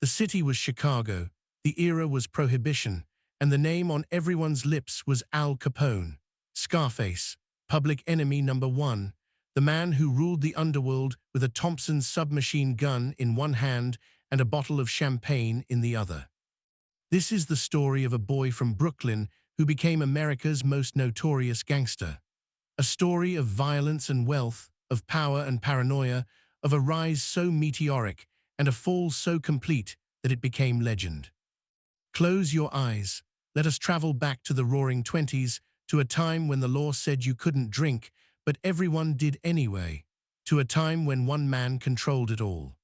The city was Chicago, the era was Prohibition, and the name on everyone's lips was Al Capone, Scarface, public enemy number one, the man who ruled the underworld with a Thompson submachine gun in one hand and a bottle of champagne in the other. This is the story of a boy from Brooklyn who became America's most notorious gangster. A story of violence and wealth, of power and paranoia, of a rise so meteoric and a fall so complete that it became legend. Close your eyes. Let us travel back to the Roaring Twenties, to a time when the law said you couldn't drink, but everyone did anyway, to a time when one man controlled it all.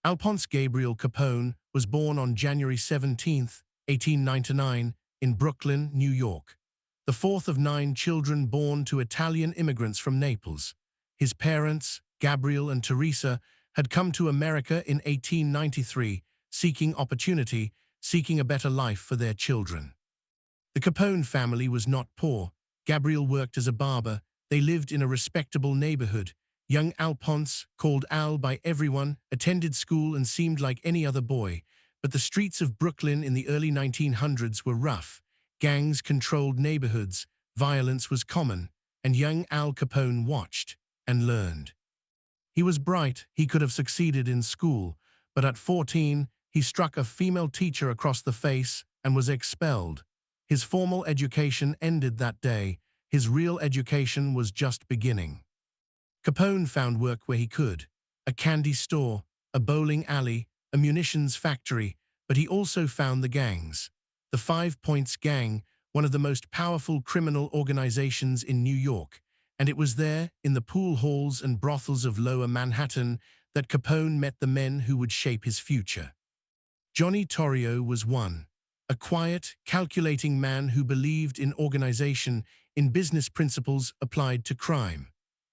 Alphonse Gabriel Capone was born on January 17, 1899, in Brooklyn, New York, the fourth of 9 children born to Italian immigrants from Naples. His parents, Gabriel and Teresa, had come to America in 1893, seeking opportunity, seeking a better life for their children. The Capone family was not poor. Gabriel worked as a barber. They lived in a respectable neighborhood. Young Alphonse, called Al by everyone, attended school and seemed like any other boy. But the streets of Brooklyn in the early 1900s were rough. Gangs controlled neighborhoods, violence was common, and young Al Capone watched and learned. He was bright, he could have succeeded in school, but at 14, he struck a female teacher across the face and was expelled. His formal education ended that day. His real education was just beginning. Capone found work where he could: a candy store, a bowling alley, a munitions factory, but he also found the gangs. The 5 Points Gang, one of the most powerful criminal organizations in New York, and it was there, in the pool halls and brothels of Lower Manhattan, that Capone met the men who would shape his future. Johnny Torrio was one, a quiet, calculating man who believed in organization, in business principles applied to crime.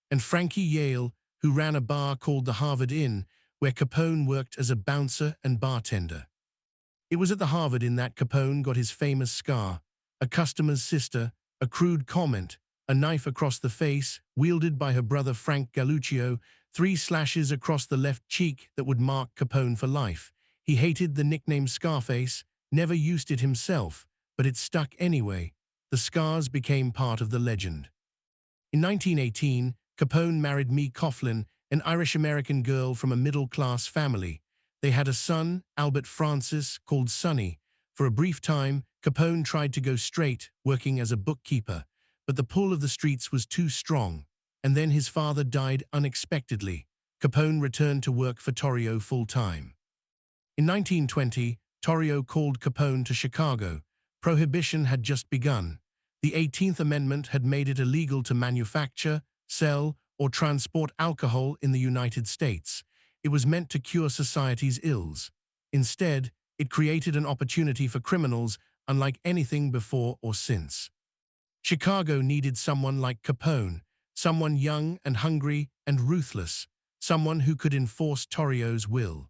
And Frankie Yale, who ran a bar called the Harvard Inn, where Capone worked as a bouncer and bartender. It was at the Harvard Inn that Capone got his famous scar: a customer's sister, a crude comment, a knife across the face, wielded by her brother Frank Galluccio, 3 slashes across the left cheek that would mark Capone for life. He hated the nickname Scarface, never used it himself, but it stuck anyway. The scars became part of the legend. In 1918, Capone married Mee Coughlin, an Irish-American girl from a middle-class family. They had a son, Albert Francis, called Sonny. For a brief time, Capone tried to go straight, working as a bookkeeper, but the pull of the streets was too strong, and then his father died unexpectedly. Capone returned to work for Torrio full-time. In 1920, Torrio called Capone to Chicago. Prohibition had just begun. The 18th Amendment had made it illegal to manufacture, sell, or transport alcohol in the United States. It was meant to cure society's ills. Instead, it created an opportunity for criminals unlike anything before or since. Chicago needed someone like Capone, someone young and hungry and ruthless, someone who could enforce Torrio's will.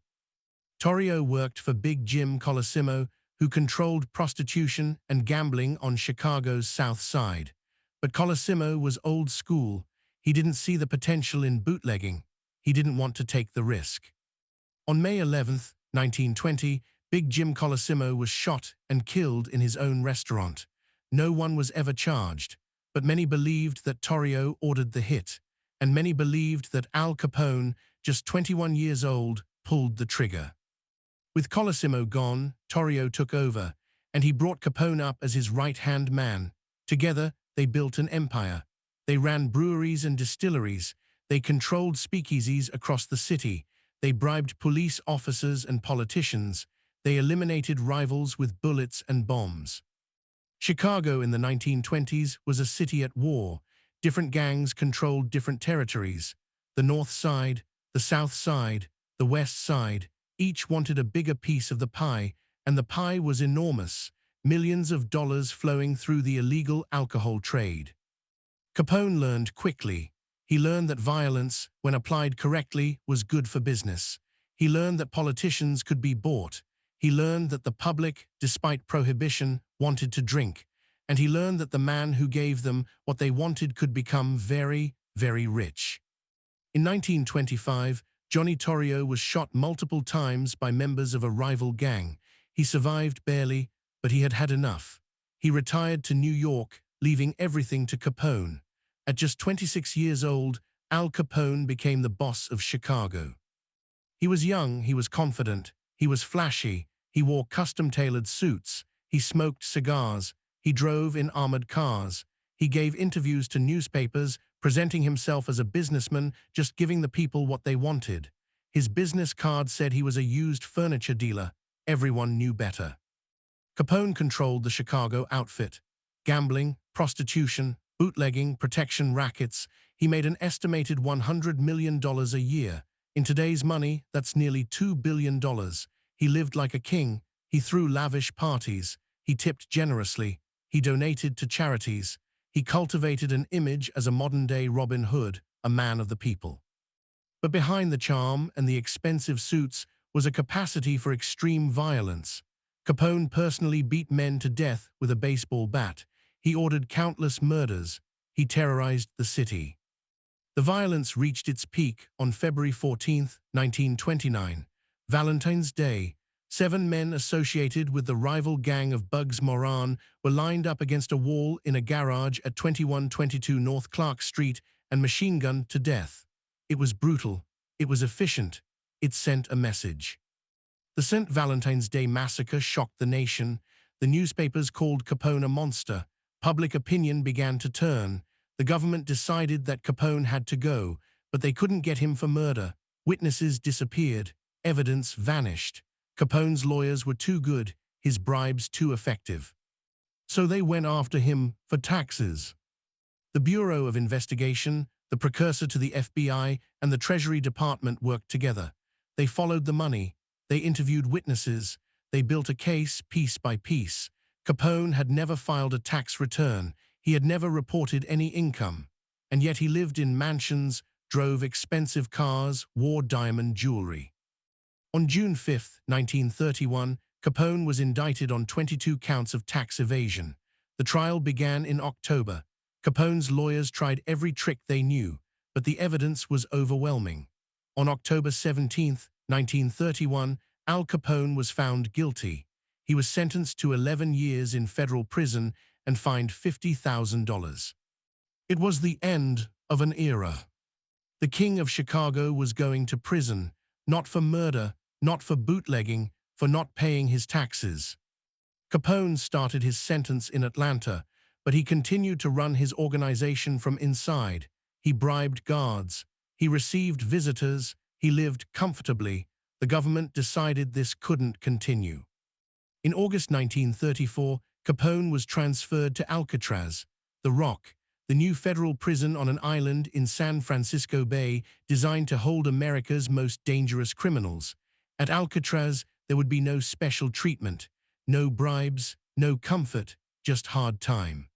Torrio worked for Big Jim Colosimo, who controlled prostitution and gambling on Chicago's South Side. But Colosimo was old school. He didn't see the potential in bootlegging. He didn't want to take the risk. On May 11, 1920, Big Jim Colosimo was shot and killed in his own restaurant. No one was ever charged, but many believed that Torrio ordered the hit, and many believed that Al Capone, just 21 years old, pulled the trigger. With Colosimo gone, Torrio took over, and he brought Capone up as his right-hand man. Together, they built an empire. They ran breweries and distilleries. They controlled speakeasies across the city. They bribed police officers and politicians. They eliminated rivals with bullets and bombs. Chicago in the 1920s was a city at war. Different gangs controlled different territories. The North Side, the South Side, the West Side. Each wanted a bigger piece of the pie, and the pie was enormous, millions of dollars flowing through the illegal alcohol trade. Capone learned quickly. He learned that violence, when applied correctly, was good for business. He learned that politicians could be bought. He learned that the public, despite prohibition, wanted to drink. And he learned that the man who gave them what they wanted could become very, very rich. In 1925, Johnny Torrio was shot multiple times by members of a rival gang. He survived barely, but he had had enough. He retired to New York, leaving everything to Capone. At just 26 years old, Al Capone became the boss of Chicago. He was young, he was confident, he was flashy, he wore custom-tailored suits, he smoked cigars, he drove in armored cars, he gave interviews to newspapers, presenting himself as a businessman, just giving the people what they wanted. His business card said he was a used furniture dealer. Everyone knew better. Capone controlled the Chicago outfit. Gambling, prostitution, bootlegging, protection rackets. He made an estimated $100 million a year. In today's money, that's nearly $2 billion. He lived like a king. He threw lavish parties. He tipped generously. He donated to charities. He cultivated an image as a modern-day Robin Hood, a man of the people. But behind the charm and the expensive suits was a capacity for extreme violence. Capone personally beat men to death with a baseball bat. He ordered countless murders. He terrorized the city. The violence reached its peak on February 14, 1929, Valentine's Day. 7 men associated with the rival gang of Bugs Moran were lined up against a wall in a garage at 2122 North Clark Street and machine-gunned to death. It was brutal. It was efficient. It sent a message. The St. Valentine's Day massacre shocked the nation. The newspapers called Capone a monster. Public opinion began to turn. The government decided that Capone had to go, but they couldn't get him for murder. Witnesses disappeared. Evidence vanished. Capone's lawyers were too good, his bribes too effective. So they went after him for taxes. The Bureau of Investigation, the precursor to the FBI, and the Treasury Department worked together. They followed the money. They interviewed witnesses. They built a case piece by piece. Capone had never filed a tax return. He had never reported any income. And yet he lived in mansions, drove expensive cars, wore diamond jewelry. On June 5, 1931, Capone was indicted on 22 counts of tax evasion. The trial began in October. Capone's lawyers tried every trick they knew, but the evidence was overwhelming. On October 17, 1931, Al Capone was found guilty. He was sentenced to 11 years in federal prison and fined $50,000. It was the end of an era. The king of Chicago was going to prison, not for murder, not for bootlegging, for not paying his taxes. Capone started his sentence in Atlanta, but he continued to run his organization from inside. He bribed guards. He received visitors. He lived comfortably. The government decided this couldn't continue. In August 1934, Capone was transferred to Alcatraz, the Rock, the new federal prison on an island in San Francisco Bay designed to hold America's most dangerous criminals. At Alcatraz, there would be no special treatment, no bribes, no comfort, just hard time.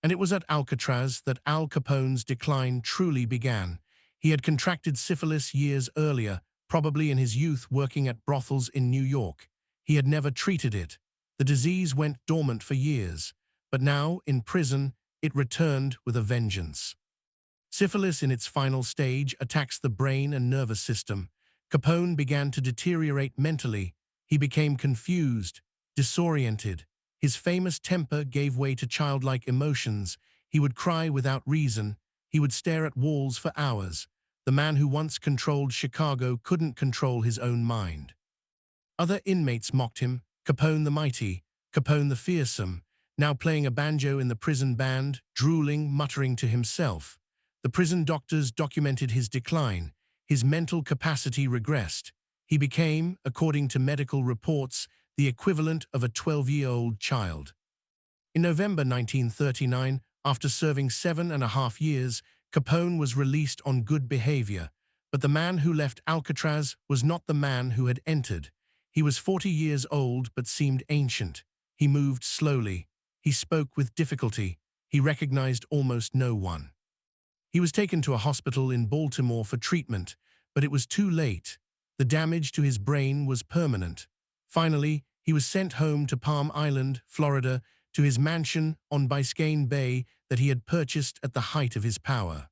And it was at Alcatraz that Al Capone's decline truly began. He had contracted syphilis years earlier, probably in his youth working at brothels in New York. He had never treated it. The disease went dormant for years, but now, in prison, it returned with a vengeance. Syphilis in its final stage attacks the brain and nervous system. Capone began to deteriorate mentally. He became confused, disoriented. His famous temper gave way to childlike emotions. He would cry without reason. He would stare at walls for hours. The man who once controlled Chicago couldn't control his own mind. Other inmates mocked him. Capone the mighty, Capone the fearsome, now playing a banjo in the prison band, drooling, muttering to himself. The prison doctors documented his decline. His mental capacity regressed. He became, according to medical reports, the equivalent of a 12-year-old child. In November 1939, after serving 7.5 years, Capone was released on good behavior. But the man who left Alcatraz was not the man who had entered. He was 40 years old but seemed ancient. He moved slowly. He spoke with difficulty. He recognized almost no one. He was taken to a hospital in Baltimore for treatment, but it was too late. The damage to his brain was permanent. Finally, he was sent home to Palm Island, Florida, to his mansion on Biscayne Bay that he had purchased at the height of his power.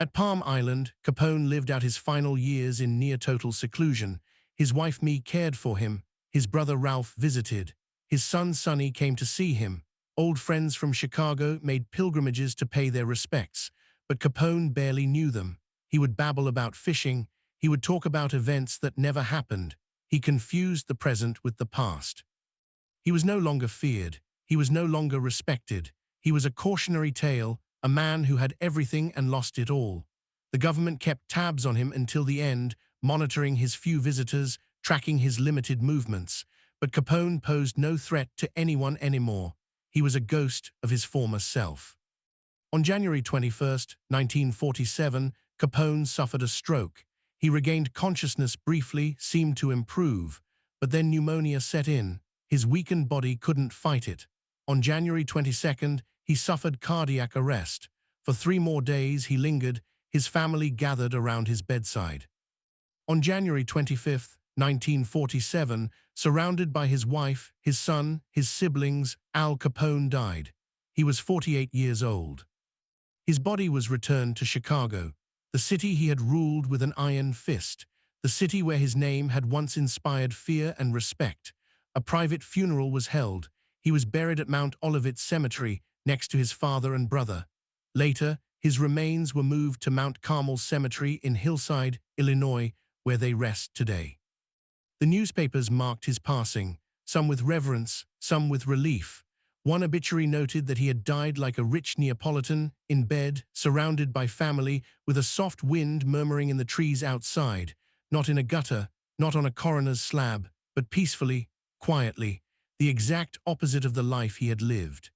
At Palm Island, Capone lived out his final years in near-total seclusion. His wife Mee cared for him. His brother Ralph visited. His son Sonny came to see him. Old friends from Chicago made pilgrimages to pay their respects, but Capone barely knew them. He would babble about fishing. He would talk about events that never happened. He confused the present with the past. He was no longer feared. He was no longer respected. He was a cautionary tale, a man who had everything and lost it all. The government kept tabs on him until the end, monitoring his few visitors, tracking his limited movements. But Capone posed no threat to anyone anymore. He was a ghost of his former self. On January 21st, 1947, Capone suffered a stroke. He regained consciousness briefly, seemed to improve, but then pneumonia set in. His weakened body couldn't fight it. On January 22nd, he suffered cardiac arrest. For 3 more days he lingered, his family gathered around his bedside. On January 25th, 1947, surrounded by his wife, his son, his siblings, Al Capone died. He was 48 years old. His body was returned to Chicago, the city he had ruled with an iron fist, the city where his name had once inspired fear and respect. A private funeral was held. He was buried at Mount Olivet Cemetery, next to his father and brother. Later, his remains were moved to Mount Carmel Cemetery in Hillside, Illinois, where they rest today. The newspapers marked his passing, some with reverence, some with relief. One obituary noted that he had died like a rich Neapolitan, in bed, surrounded by family, with a soft wind murmuring in the trees outside, not in a gutter, not on a coroner's slab, but peacefully, quietly, the exact opposite of the life he had lived.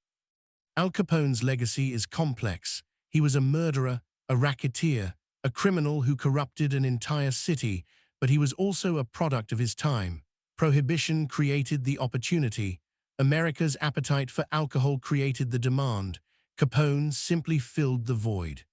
Al Capone's legacy is complex. He was a murderer, a racketeer, a criminal who corrupted an entire city, but he was also a product of his time. Prohibition created the opportunity. America's appetite for alcohol created the demand. Capone simply filled the void.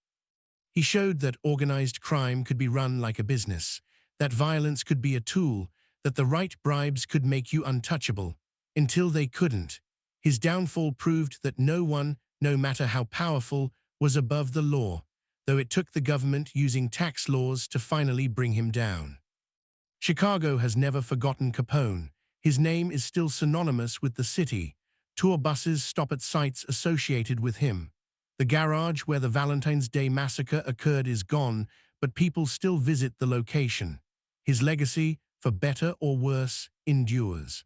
He showed that organized crime could be run like a business, that violence could be a tool, that the right bribes could make you untouchable, until they couldn't. His downfall proved that no one, no matter how powerful, was above the law, though it took the government using tax laws to finally bring him down. Chicago has never forgotten Capone. His name is still synonymous with the city. Tour buses stop at sites associated with him. The garage where the Valentine's Day massacre occurred is gone, but people still visit the location. His legacy, for better or worse, endures.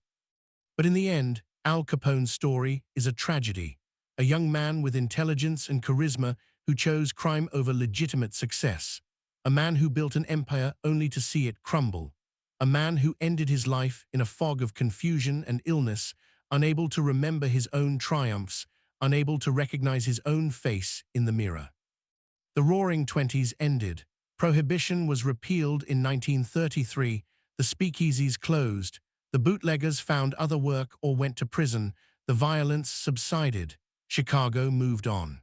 But in the end, Al Capone's story is a tragedy. A young man with intelligence and charisma who chose crime over legitimate success. A man who built an empire only to see it crumble. A man who ended his life in a fog of confusion and illness, unable to remember his own triumphs, unable to recognize his own face in the mirror. The Roaring Twenties ended. Prohibition was repealed in 1933. The speakeasies closed. The bootleggers found other work or went to prison. The violence subsided. Chicago moved on.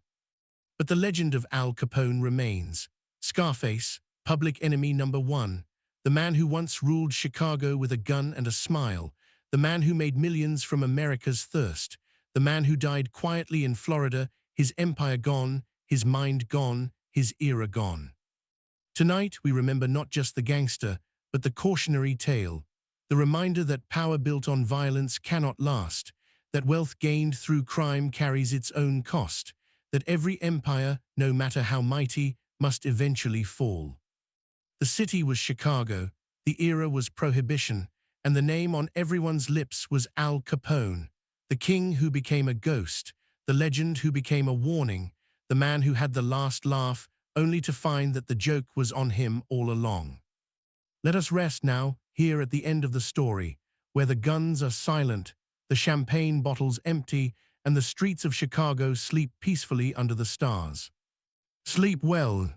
But the legend of Al Capone remains. Scarface, public enemy number 1. The man who once ruled Chicago with a gun and a smile. The man who made millions from America's thirst. The man who died quietly in Florida, his empire gone, his mind gone, his era gone. Tonight we remember not just the gangster, but the cautionary tale. The reminder that power built on violence cannot last, that wealth gained through crime carries its own cost, that every empire, no matter how mighty, must eventually fall. The city was Chicago, the era was Prohibition, and the name on everyone's lips was Al Capone, the king who became a ghost, the legend who became a warning, the man who had the last laugh, only to find that the joke was on him all along. Let us rest now, here at the end of the story, where the guns are silent, the champagne bottles empty, and the streets of Chicago sleep peacefully under the stars. Sleep well.